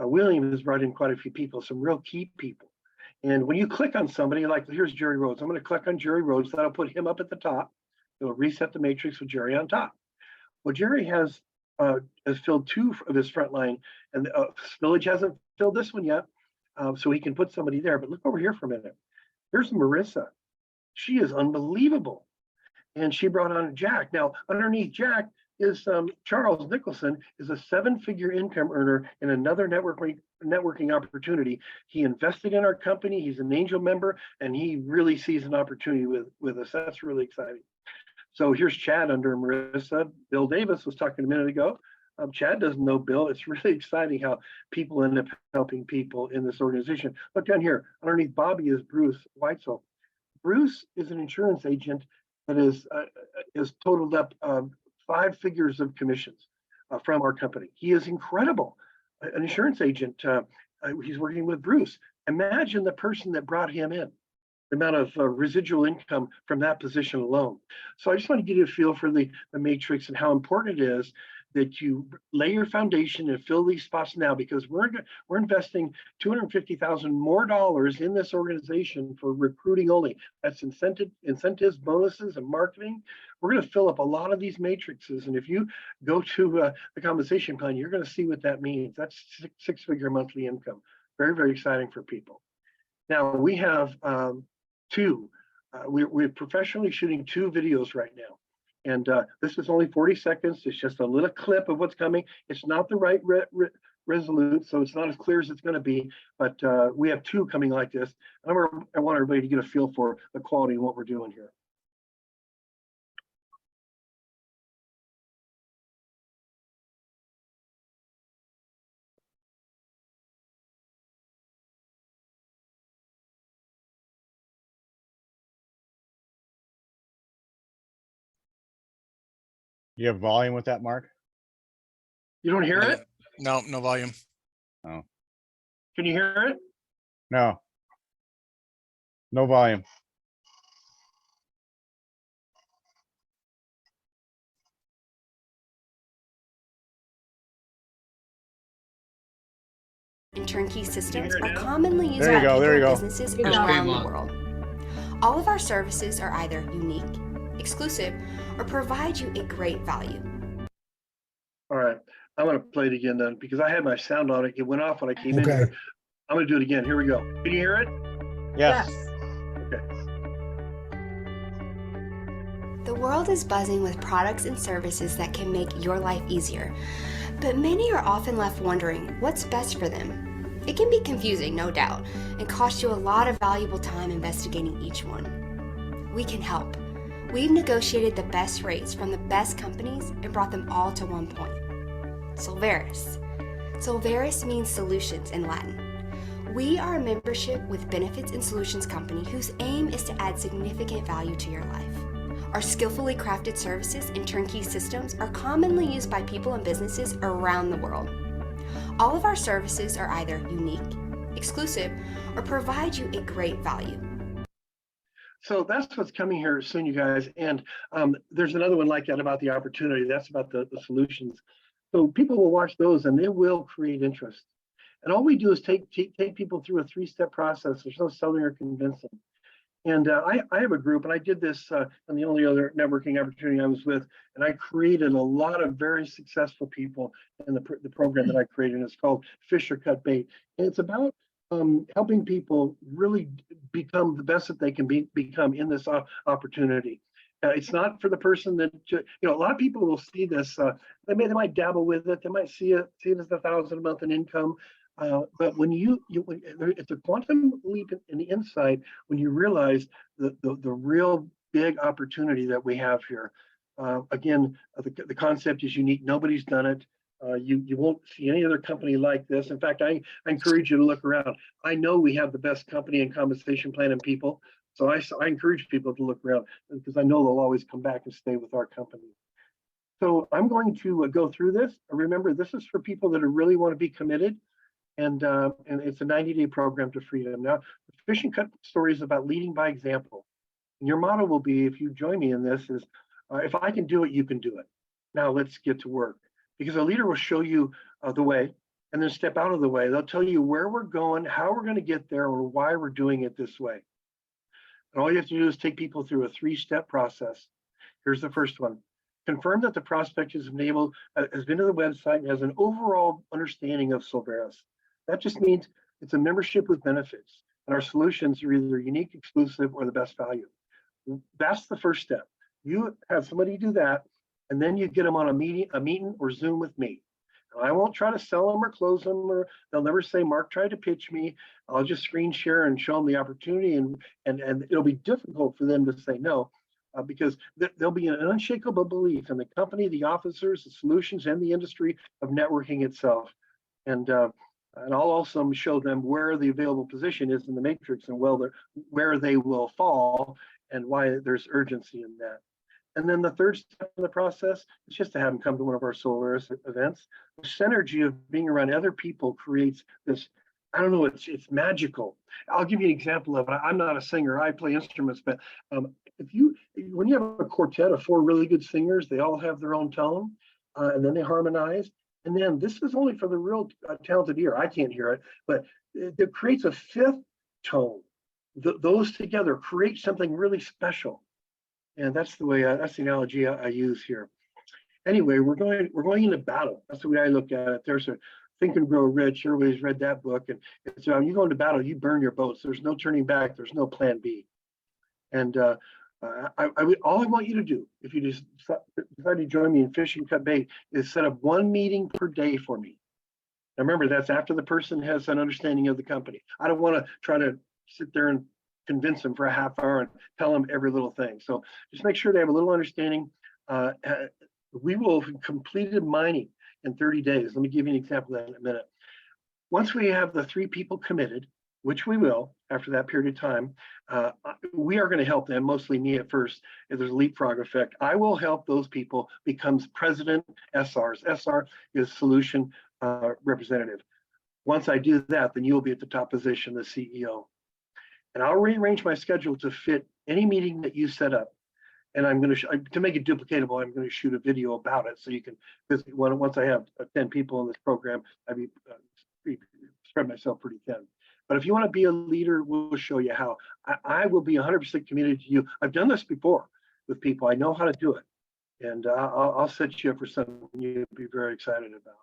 A: William has brought in quite a few people, some real key people. And when you click on somebody, like here's Jerry Rhodes. I'm going to click on Jerry Rhodes. That'll put him up at the top. It'll reset the matrix with Jerry on top. Well, Jerry has filled 2 of his front line. And Spillage hasn't filled this one yet. So he can put somebody there. But look over here for a minute. Here's Marissa. She is unbelievable. And she brought on Jack. Now, underneath Jack is Charles Nicholson, is a 7-figure income earner in another networking opportunity. He invested in our company. He's an angel member, and he really sees an opportunity with us. That's really exciting. So here's Chad under Marissa. Bill Davis was talking a minute ago. Chad doesn't know Bill. It's really exciting how people end up helping people in this organization. Look down here. Underneath Bobby is Bruce Weitzel. Bruce is an insurance agent that is totaled up 5 figures of commissions from our company. He is incredible. An insurance agent. He's working with Bruce. Imagine the person that brought him in. The amount of residual income from that position alone. So I just want to give you a feel for the matrix and how important it is that you lay your foundation and fill these spots now, because we're investing $250,000 more dollars in this organization for recruiting only. That's incentives, bonuses, and marketing. We're going to fill up a lot of these matrices, and if you go to the compensation plan, you're going to see what that means. That's six-figure monthly income. Very, very exciting for people. Now we have we're professionally shooting 2 videos right now. And this is only 40 seconds. It's just a little clip of what's coming. It's not the right resolute, so it's not as clear as it's going to be. But we have 2 coming like this. I want everybody to get a feel for the quality of what we're doing here.
F: You have volume with that, Mark?
A: You don't hear it?
B: No, no volume.
F: Oh,
A: Can you hear it?
F: no. No volume.
J: And turnkey systems
A: hear it
J: are
A: now?
J: commonly used
F: There you
J: by
F: go,
J: people
F: there you
J: and
F: go.
J: businesses
I: Good job.
J: around the world. All of our services are either unique, exclusive, or provide you a great value.
A: All right. I'm going to play it again then, because I had my sound on it. It went off when I came in here. I'm going to do it again. Here we go. Can you hear it?
F: Yes.
A: Okay.
J: The world is buzzing with products and services that can make your life easier, but many are often left wondering what's best for them. It can be confusing, no doubt, and cost you a lot of valuable time investigating each one. We can help. We've negotiated the best rates from the best companies and brought them all to one point. Solveres. Solveres means solutions in Latin. We are a membership with benefits and solutions company whose aim is to add significant value to your life. Our skillfully crafted services and turnkey systems are commonly used by people and businesses around the world. All of our services are either unique, exclusive, or provide you a great value.
A: So that's what's coming here soon, you guys. And there's another one like that about the opportunity. That's about the solutions. So people will watch those and they will create interest. And all we do is take people through a 3-step process. There's no selling or convincing. And I have a group, and I did this on the only other networking opportunity I was with, and I created a lot of very successful people in the program that I created. And it's called Fish or Cut Bait. And it's about helping people really become the best that they can become in this opportunity. It's not for the person that, a lot of people will see this, they might dabble with it, they might see it as $1,000 a month in income. But when it's a quantum leap in the insight when you realize the real big opportunity that we have here. Again, the concept is unique. Nobody's done it. You won't see any other company like this. In fact, I encourage you to look around. I know we have the best company and compensation plan and people. So I encourage people to look around because I know they'll always come back and stay with our company. So I'm going to go through this. Remember, this is for people that really want to be committed. And it's a 90-day program to freedom. Now, the Fish and Cut story is about leading by example. And your motto will be, if you join me in this, is if I can do it, you can do it. Now let's get to work. Because a leader will show you the way and then step out of the way. They'll tell you where we're going, how we're going to get there, or why we're doing it this way. And all you have to do is take people through a 3-step process. Here's the first one. Confirm that the prospect has been to the website and has an overall understanding of Solveres. That just means it's a membership with benefits, and our solutions are either unique, exclusive, or the best value. That's the first step. You have somebody do that, and then you get them on a meeting or Zoom with me. And I won't try to sell them or close them, or they'll never say, Mark tried to pitch me. I'll just screen share and show them the opportunity, and it'll be difficult for them to say no, because there'll be an unshakable belief in the company, the officers, the solutions, and the industry of networking itself. And I'll also show them where the available position is in the matrix and where they will fall and why there's urgency in that. And then the third step in the process is just to have them come to one of our Solveres events. The synergy of being around other people creates this, I don't know, it's magical. I'll give you an example of it. I'm not a singer, I play instruments, but when you have a quartet of 4 really good singers, they all have their own tone. and then they harmonize. And then this is only for the real talented ear. I can't hear it, but it creates a fifth tone. Those together create something really special. And that's the way, that's the analogy I use here. Anyway, we're going into battle. That's the way I look at it. There's a Think and Grow Rich. Everybody's read that book. And it's you go into battle, you burn your boats. There's no turning back. There's no plan B. And all I want you to do, if you just decide to join me in Fish and Cut Bait, is set up one meeting per day for me. Now remember, that's after the person has an understanding of the company. I don't want to try to sit there and convince them for a half hour and tell them every little thing. So just make sure they have a little understanding. We will have completed mining in 30 days. Let me give you an example of that in a minute. Once we have the 3 people committed, which we will after that period of time, we are going to help them, mostly me at first, if there's a leapfrog effect. I will help those people become president SRs. SR is solution representative. Once I do that, then you'll be at the top position, the CEO. And I'll rearrange my schedule to fit any meeting that you set up. And I'm going to make it duplicatable, I'm going to shoot a video about it so you can visit. Once I have 10 people in this program, I spread myself pretty thin. But if you want to be a leader, we'll show you how. I will be 100% committed to you. I've done this before with people. I know how to do it. And I'll set you up for something you'll be very excited about.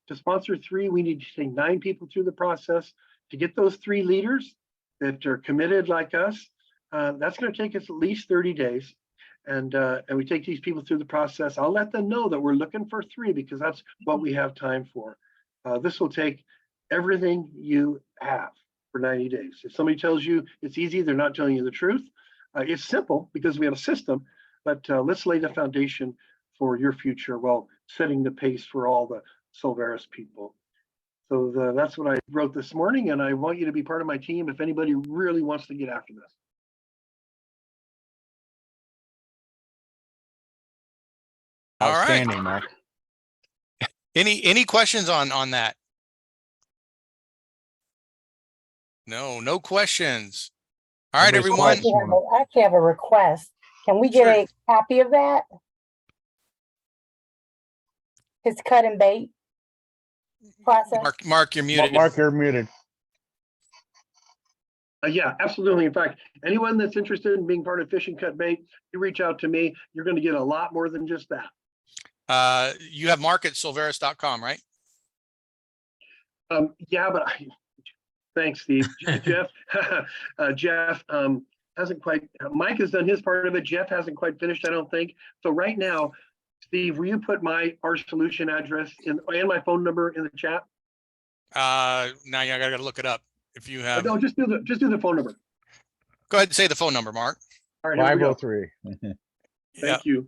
A: To sponsor 3, we need to take 9 people through the process. To get those 3 leaders that are committed like us, that's going to take us at least 30 days. And we take these people through the process. I'll let them know that we're looking for 3 because that's what we have time for. This will take everything you have for 90 days. If somebody tells you it's easy, they're not telling you the truth. It's simple because we have a system, but let's lay the foundation for your future while setting the pace for all the Solveres people. So that's what I wrote this morning, and I want you to be part of my team if anybody really wants to get after this.
B: All right.
F: Outstanding, Mark.
B: Any questions on that? No questions. All right, everyone.
K: I actually have a request. Can we get a copy of that? His cut and bait process.
B: Mark, you're muted.
F: Mark, you're muted.
A: Yeah, absolutely. In fact, anyone that's interested in being part of Fish and Cut Bait, you reach out to me. You're going to get a lot more than just that.
B: You have Mark at Solveres.com, right?
A: Yeah, but thanks, Steve. Jeff hasn't quite, Mike has done his part of it. Jeff hasn't quite finished, I don't think. So right now, Steve, will you put our solution address and my phone number in the chat?
B: Now I gotta look it up. If you have,
A: no, just do the phone number.
B: Go ahead and say the phone number, Mark.
A: All right,
F: 503.
A: Thank you.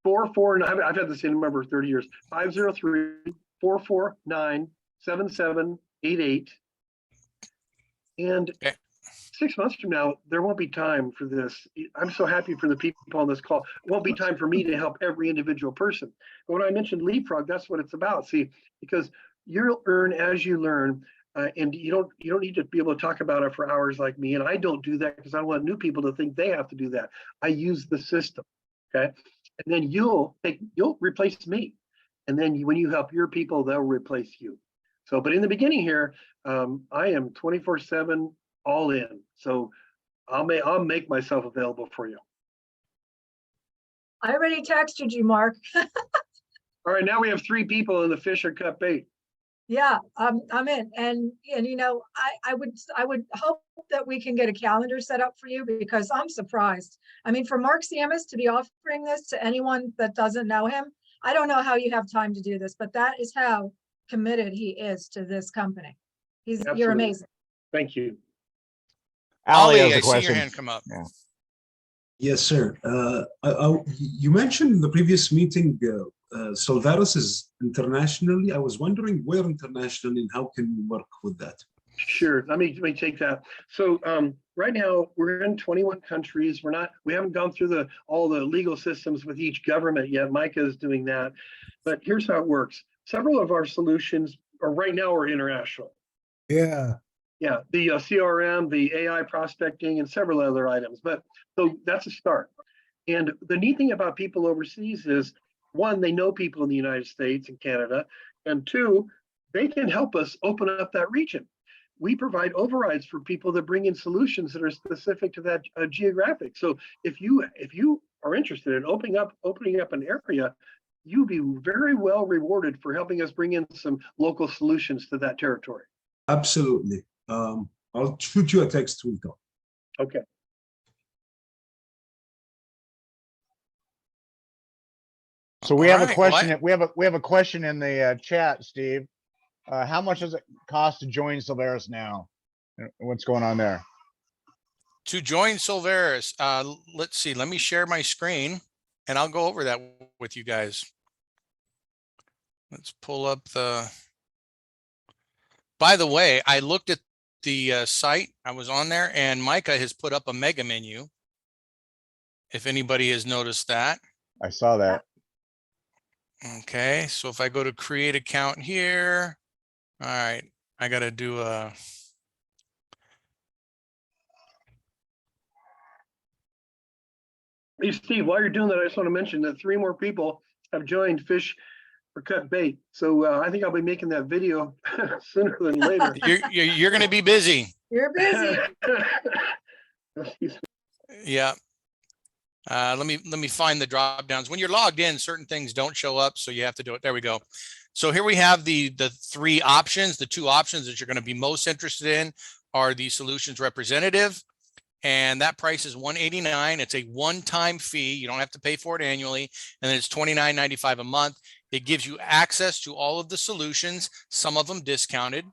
A: 449. I've had the same number for 30 years. 503-449-7788. And 6 months from now, there won't be time for this. I'm so happy for the people on this call. It won't be time for me to help every individual person. But when I mentioned leapfrog, that's what it's about. See, because you'll earn as you learn, and you don't need to be able to talk about it for hours like me. And I don't do that because I want new people to think they have to do that. I use the system, okay? And then you'll replace me. And then when you help your people, they'll replace you. So, but in the beginning here, I am 24/7 all in. So I'll make myself available for you.
I: I already texted you, Mark.
A: All right, now we have 3 people in the Fish or Cut Bait.
I: Yeah, I'm in. And you know, I would hope that we can get a calendar set up for you because I'm surprised. I mean, for Mark Samus to be offering this to anyone that doesn't know him, I don't know how you have time to do this, but that is how committed he is to this company. You're amazing.
A: Thank you.
F: Ali,
B: I see your hand come up.
F: Yeah.
G: Yes, sir. You mentioned in the previous meeting, Solveres is internationally. I was wondering where internationally and how can we work with that?
A: Sure. Let me take that. So right now we're in 21 countries. We haven't gone through all the legal systems with each government yet. Micah is doing that. But here's how it works. Several of our solutions right now are international.
G: Yeah.
A: Yeah, the CRM, the AI prospecting, and several other items. But so that's a start. And the neat thing about people overseas is one, they know people in the United States and Canada, and two, they can help us open up that region. We provide overrides for people that bring in solutions that are specific to that geographic. So if you are interested in opening up an area, you'll be very well rewarded for helping us bring in some local solutions to that territory.
G: Absolutely. I'll shoot you a text, Wilco.
A: Okay.
F: So we have a
B: Alright,
F: question. We have a question in the chat, Steve. How much does it cost to join Solveres now? What's going on there?
B: To join Solveres, let's see, let me share my screen and I'll go over that with you guys. Let's pull up by the way, I looked at the site, I was on there, and Micah has put up a mega menu. If anybody has noticed that.
F: I saw that.
B: Okay, so if I go to create account here, all right, I got to do a.
A: Hey, Steve, while you're doing that, I just want to mention that 3 more people have joined Fish for Cut Bait. So I think I'll be making that video sooner than later.
B: You're going to be busy.
I: You're busy.
B: Yeah. Let me find the drop downs. When you're logged in, certain things don't show up, so you have to do it. There we go. So here we have the 3 options. The 2 options that you're going to be most interested in are the solutions representative, and that price is $189. It's a one-time fee. You don't have to pay for it annually, and then it's $29.95 a month. It gives you access to all of the solutions, some of them discounted.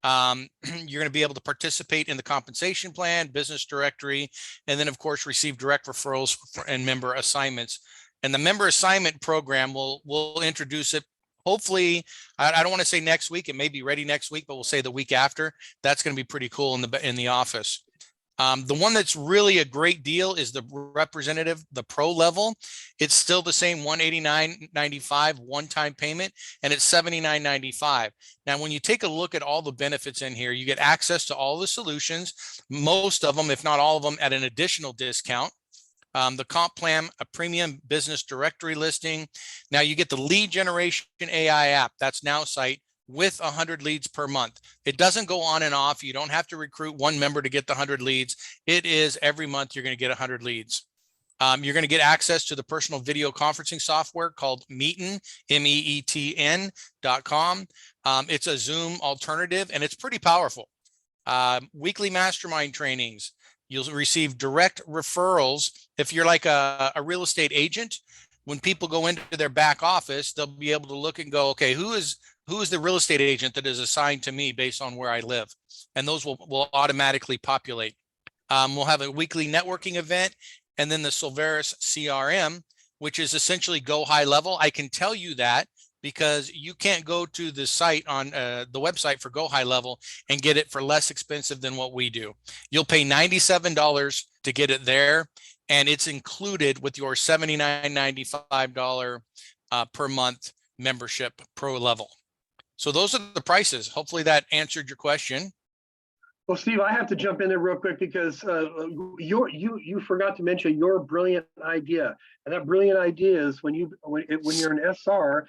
B: You're going to be able to participate in the compensation plan, business directory, and then of course receive direct referrals and member assignments. And the member assignment program will introduce it. Hopefully, I don't want to say next week. It may be ready next week, but we'll say the week after. That's going to be pretty cool in the office. The one that's really a great deal is the representative, the pro level. It's still the same $189.95 one-time payment, and it's $79.95. Now, when you take a look at all the benefits in here, you get access to all the solutions, most of them, if not all of them, at an additional discount. The comp plan, a premium business directory listing. Now you get the lead generation AI app. That's Now Site, with 100 leads per month. It doesn't go on and off. You don't have to recruit one member to get the 100 leads. It is every month you're going to get 100 leads. You're going to get access to the personal video conferencing software called Meetin, MEETN.com. It's a Zoom alternative, and it's pretty powerful. Weekly mastermind trainings. You'll receive direct referrals. If you're like a real estate agent, when people go into their back office, they'll be able to look and go, okay, who is the real estate agent that is assigned to me based on where I live? And those will automatically populate. We'll have a weekly networking event, and then the Solveres CRM, which is essentially go high level. I can tell you that because you can't go to the site on the website for Go High Level and get it for less expensive than what we do. You'll pay $97 to get it there, and it's included with your $79.95 per month membership pro level. So those are the prices. Hopefully that answered your question.
A: Well, Steve, I have to jump in there real quick because you forgot to mention your brilliant idea, and that brilliant idea is when you're an SR,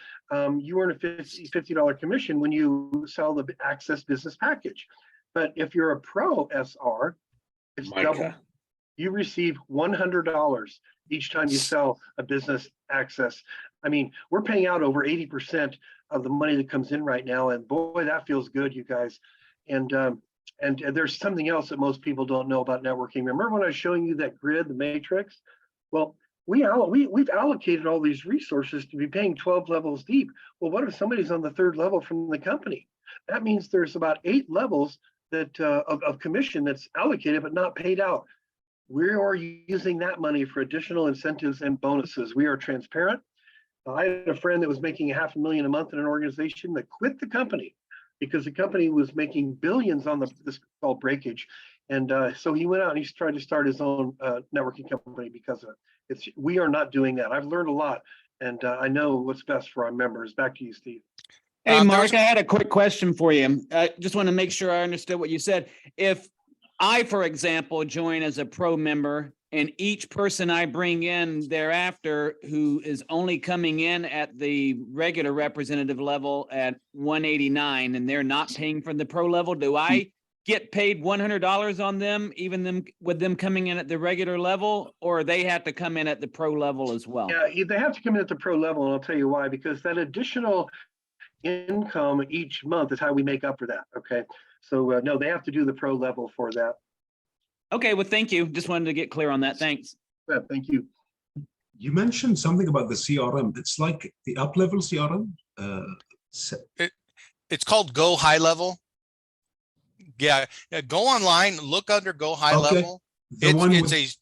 A: you earn a $50 commission when you sell the Access Business Package. But if you're a Pro SR, it's double. You receive $100 each time you sell a business access. I mean, we're paying out over 80% of the money that comes in right now, and boy, that feels good, you guys. And there's something else that most people don't know about networking. Remember when I was showing you that grid, the matrix? Well, we've allocated all these resources to be paying 12 levels deep. Well, what if somebody's on the 3rd level from the company? That means there's about 8 levels that of commission that's allocated but not paid out. We are using that money for additional incentives and bonuses. We are transparent. I had a friend that was making $500,000 a month in an organization that quit the company because the company was making billions on this called breakage. And so he went out and he tried to start his own networking company because of it. We are not doing that. I've learned a lot, and I know what's best for our members. Back to you, Steve.
L: Hey, Mark, I had a quick question for you. I just want to make sure I understood what you said. If I, for example, join as a pro member and each person I bring in thereafter who is only coming in at the regular representative level at 189 and they're not paying for the pro level, do I get paid $100 on them, even them with them coming in at the regular level, or they have to come in at the pro level as well?
A: Yeah, they have to come in at the pro level, and I'll tell you why, because that additional income each month is how we make up for that. Okay. So no, they have to do the pro level for that.
L: Okay, well, thank you. Just wanted to get clear on that. Thanks.
A: Yeah, thank you.
G: You mentioned something about the CRM. It's like the up-level CRM.
B: It's called Go High Level. Yeah, go online, look under Go High
G: Okay.
B: Level.
G: The one
B: It's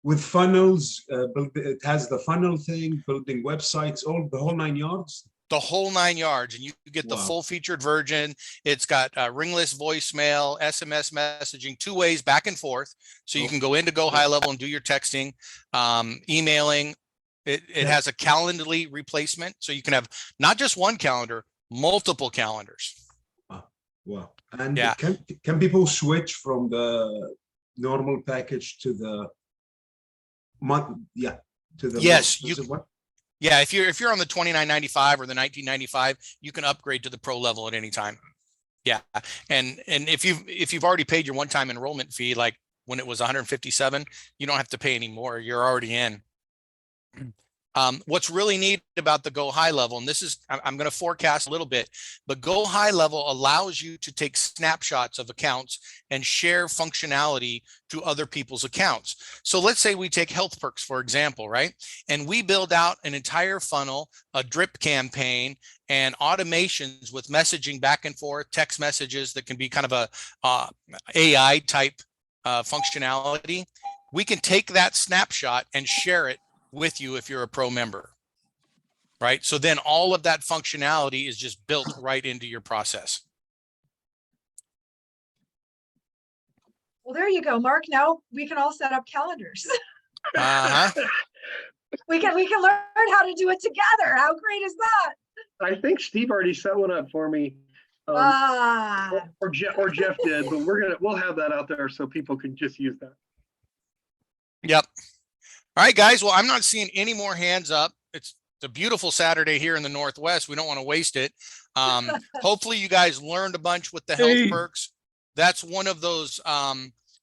G: with funnels. It has the funnel thing, building websites, the whole 9 yards.
B: the whole 9 yards, and you get the
G: Wow.
B: full featured version. It's got ringless voicemail, SMS messaging, 2 ways back and forth. So you can go into Go High Level and do your texting, emailing. It has a Calendly replacement. So you can have not just one calendar, multiple calendars.
G: Wow. And
B: Yeah.
G: can people switch from the normal package to the month? Yeah. To the
B: Yes,
G: month. What?
B: Yeah, if you're on the $29.95 or the $19.95, you can upgrade to the pro level at any time. Yeah, and if you've already paid your one-time enrollment fee, like when it was $157, you don't have to pay any more. You're already in. What's really neat about the Go High Level, and this is, I'm going to forecast a little bit, but Go High Level allows you to take snapshots of accounts and share functionality to other people's accounts. So let's say we take HealthPERX, for example, right? And we build out an entire funnel, a drip campaign, and automations with messaging back and forth, text messages that can be kind of a AI type functionality. We can take that snapshot and share it with you if you're a pro member, right? So then all of that functionality is just built right into your process.
I: Well, there you go, Mark. Now we can all set up calendars.
B: Uh-huh.
I: we can learn how to do it together. How great is that?
A: I think Steve already set one up for me. Or Jeff did, but we'll have that out there so people can just use that.
B: Yep. All right, guys. Well, I'm not seeing any more hands up. It's a beautiful Saturday here in the Northwest. We don't want to waste it. Hopefully you guys learned a bunch with the HealthPERX. That's one of those,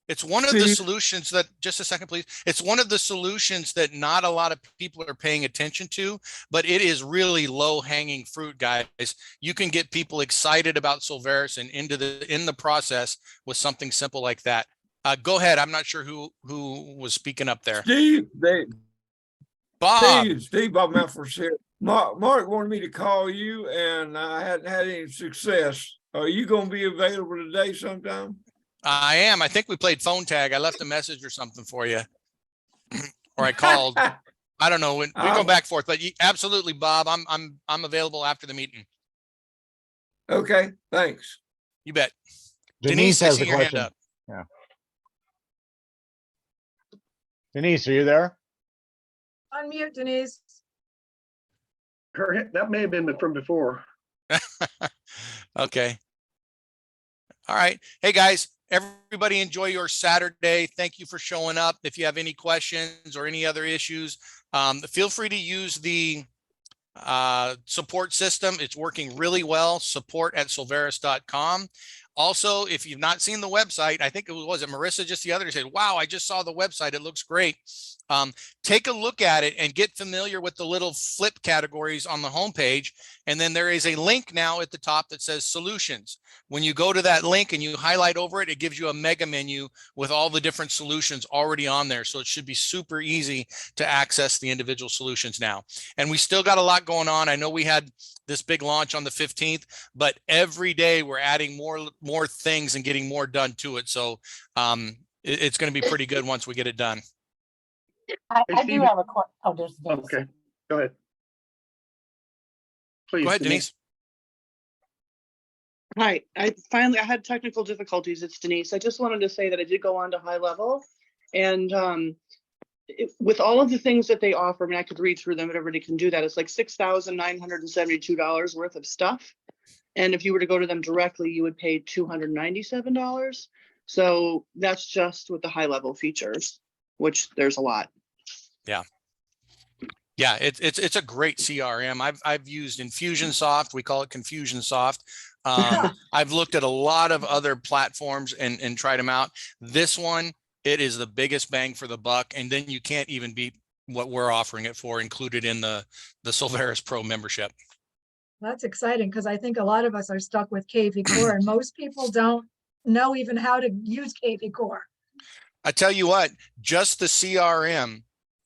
B: it's one of the solutions that, just a second, please. It's one of the solutions that not a lot of people are paying attention to, but it is really low hanging fruit, guys. You can get people excited about Solveres and in the process with something simple like that. Go ahead. I'm not sure who was speaking up there.
M: Bob. Steve Bob Manford here. Mark wanted me to call you, and I hadn't had any success. Are you going to be available today sometime?
B: I am. I think we played phone tag. I left a message or something for you, or I called. I don't know. We go back and forth, but absolutely, Bob. I'm available after the meeting.
M: Okay. Thanks.
B: You bet.
F: Denise has
B: I see
F: a
B: your hand
F: question.
B: up.
F: Yeah. Denise, are you there?
I: Unmute, Denise.
A: That may have been from before.
B: Okay. All right. Hey, guys, everybody enjoy your Saturday. Thank you for showing up. If you have any questions or any other issues, feel free to use the support system. It's working really well. support@solveres.com. Also, if you've not seen the website, I think it was Marissa just the other day said, wow, I just saw the website. It looks great. Take a look at it and get familiar with the little flip categories on the homepage. And then there is a link now at the top that says solutions. When you go to that link and you highlight over it, it gives you a mega menu with all the different solutions already on there. So it should be super easy to access the individual solutions now. And we still got a lot going on. I know we had this big launch on the 15th, but every day we're adding more things and getting more done to it. So it's going to be pretty good once we get it done.
K: I do have a question. Oh, there's Denise.
A: Okay, go ahead. Please,
B: go ahead, Denise.
N: Hi, I had technical difficulties. It's Denise. I just wanted to say that I did go on to High Level, and with all of the things that they offer, I mean, I could read through them, but everybody can do that. It's like $6,972 worth of stuff. And if you were to go to them directly, you would pay $297. So that's just with the high level features. which there's a lot.
B: Yeah. Yeah, it's a great CRM. I've used Infusionsoft. We call it Confusionsoft. I've looked at a lot of other platforms and tried them out. This one, it is the biggest bang for the buck, and then you can't even beat what we're offering it for, included in the Solveres Pro membership.
I: That's exciting because I think a lot of us are stuck with KV Core and most people don't know even how to use KV Core.
B: I tell you what, just the CRM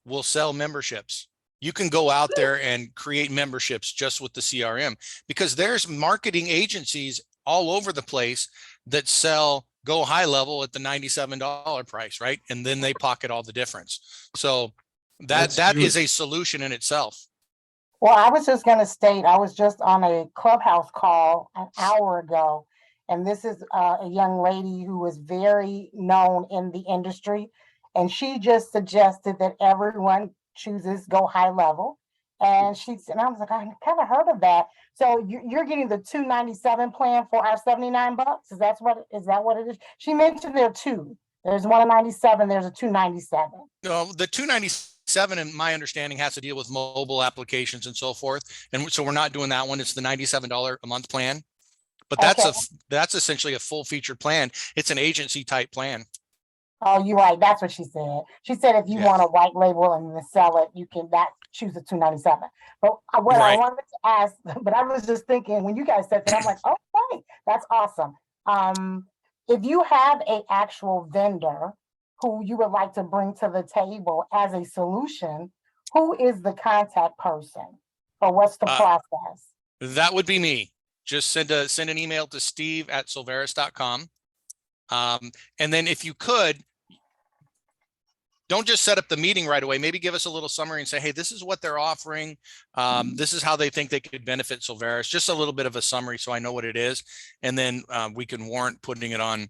B: will sell memberships. You can go out there and create memberships just with the CRM, because there's marketing agencies all over the place that sell Go High Level at the $97 price, right? And then they pocket all the difference. So that is a solution in itself.
K: Well, I was just going to state, I was just on a Clubhouse call an hour ago, and this is a young lady who is very known in the industry, and she just suggested that everyone chooses Go High Level. And and I was like, I kind of heard of that. So you're getting the $297 plan for our $79. Is that what it is? She mentioned there are two. There's one at 97. There's a 297.
B: No, the 297, in my understanding, has to deal with mobile applications and so forth. And so we're not doing that one. It's the $97 a month plan. But that's essentially a full featured plan. It's an agency type plan.
K: Oh, you're right. That's what she said. She said if you want a white label and sell it, you can choose the 297. But what I wanted to ask, but I was just thinking when you guys said that, I'm like, oh, right, that's awesome. If you have an actual vendor who you would like to bring to the table as a solution, who is the contact person, or what's the process?
B: That would be me. Just send an email to steve@solveres.com. And then if you could, don't just set up the meeting right away. Maybe give us a little summary and say, hey, this is what they're offering. This is how they think they could benefit Solveres. Just a little bit of a summary so I know what it is. And then we can warrant putting it on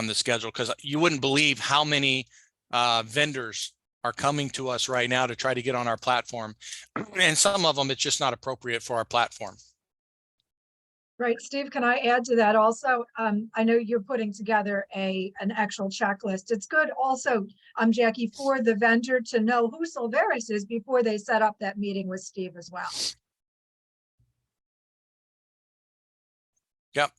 B: the schedule, because you wouldn't believe how many vendors are coming to us right now to try to get on our platform. And some of them, it's just not appropriate for our platform.
I: Right, Steve, can I add to that also? I know you're putting together an actual checklist. It's good also, Jackie, for the vendor to know who Solveres is before they set up that meeting with Steve as well.
B: Yep.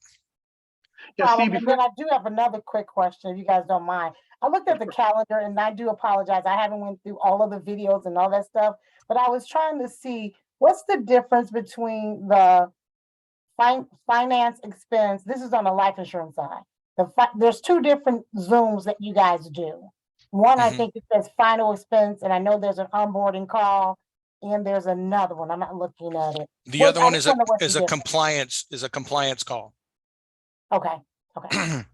K: Yeah, Steve, and then I do have another quick question, if you guys don't mind. I looked at the calendar, and I do apologize. I haven't went through all of the videos and all that stuff, but I was trying to see what's the difference between the finance expense. This is on the life insurance side. There's two different Zooms that you guys do. One, I think it says final expense, and I know there's an onboarding call, and there's another one. I'm not looking at it.
B: The other one is a compliance call.
K: Okay.
B: Okay.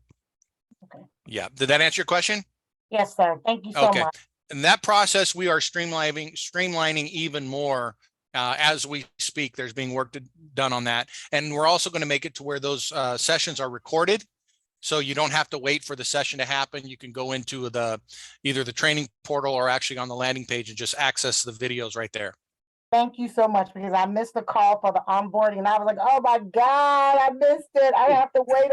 B: Yeah. Did that answer your question?
K: Yes, sir. Thank you so much.
B: In that process, we are streamlining even more. As we speak, there's being work done on that. And we're also going to make it to where those sessions are recorded. So you don't have to wait for the session to happen. You can go into either the training portal or actually on the landing page and just access the videos right there.
K: Thank you so much, because I missed the call for the onboarding and I was like, oh my God, I missed it. I have to wait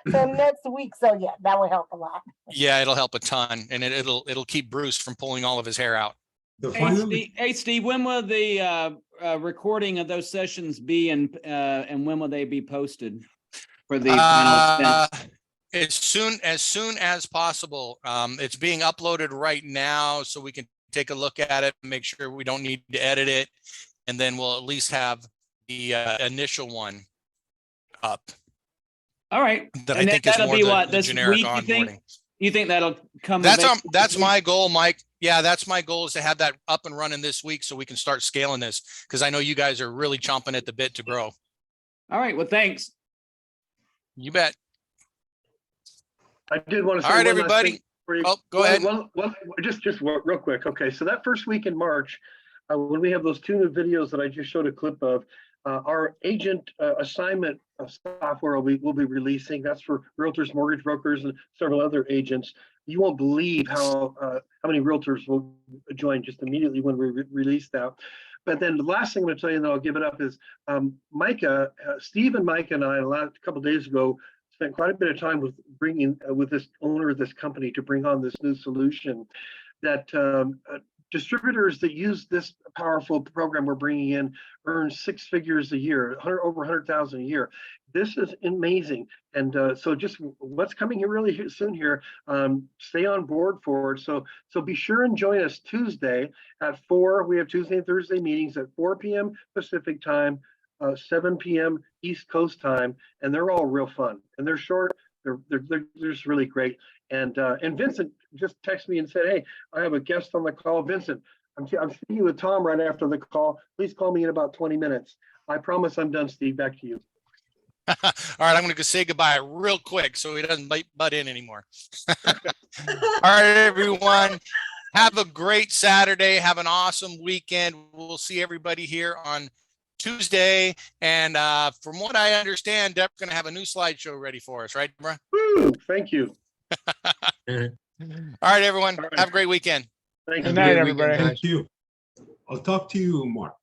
K: until next week. So yeah, that would help a lot.
B: Yeah, it'll help a ton. And it'll keep Bruce from pulling all of his hair out.
L: Hey, Steve, when will the recording of those sessions be, and when will they be posted for the final expense?
B: As soon as possible. It's being uploaded right now, so we can take a look at it and make sure we don't need to edit it, and then we'll at least have the initial one up.
L: All right.
B: That I think is more the generic
L: week,
B: onboarding.
L: You think that'll come?
B: That's my goal, Mike. Yeah, that's my goal, is to have that up and running this week so we can start scaling this, because I know you guys are really chomping at the bit to grow.
L: All right. Well, thanks.
B: You bet.
A: I did want to say,
B: all right, everybody. Oh, go ahead.
A: Just real quick. Okay, so that first week in March, when we have those two new videos that I just showed a clip of, our agent assignment software will be releasing. That's for realtors, mortgage brokers, and several other agents. You won't believe how many realtors will join just immediately when we release that. But then the last thing I'm going to tell you, and then I'll give it up, is Steve and Micah and I, a couple of days ago, spent quite a bit of time with bringing with this owner of this company to bring on this new solution, that distributors that use this powerful program we're bringing in earn 6 figures a year, over 100,000 a year. This is amazing. And so just what's coming here really soon here, stay on board for it. So be sure and join us Tuesday at 4. We have Tuesday and Thursday meetings at 4 p.m. Pacific time, 7 p.m. East Coast time, and they're all real fun. And they're short. They're just really great. And Vincent just texted me and said, "Hey, I have a guest on the call. Vincent, I'm speaking with Tom right after the call. Please call me in about 20 minutes. I promise I'm done, Steve. Back to you."
B: All right, I'm going to say goodbye real quick so he doesn't butt in anymore. All right, everyone. Have a great Saturday. Have an awesome weekend. We'll see everybody here on Tuesday. And from what I understand, Deborah's going to have a new slideshow ready for us, right, Deborah?
A: Woo, thank you.
B: All right, everyone. Have a great weekend.
A: Thank
F: Good
A: you.
F: night, everybody.
G: Thank you. I'll talk to you, Mark.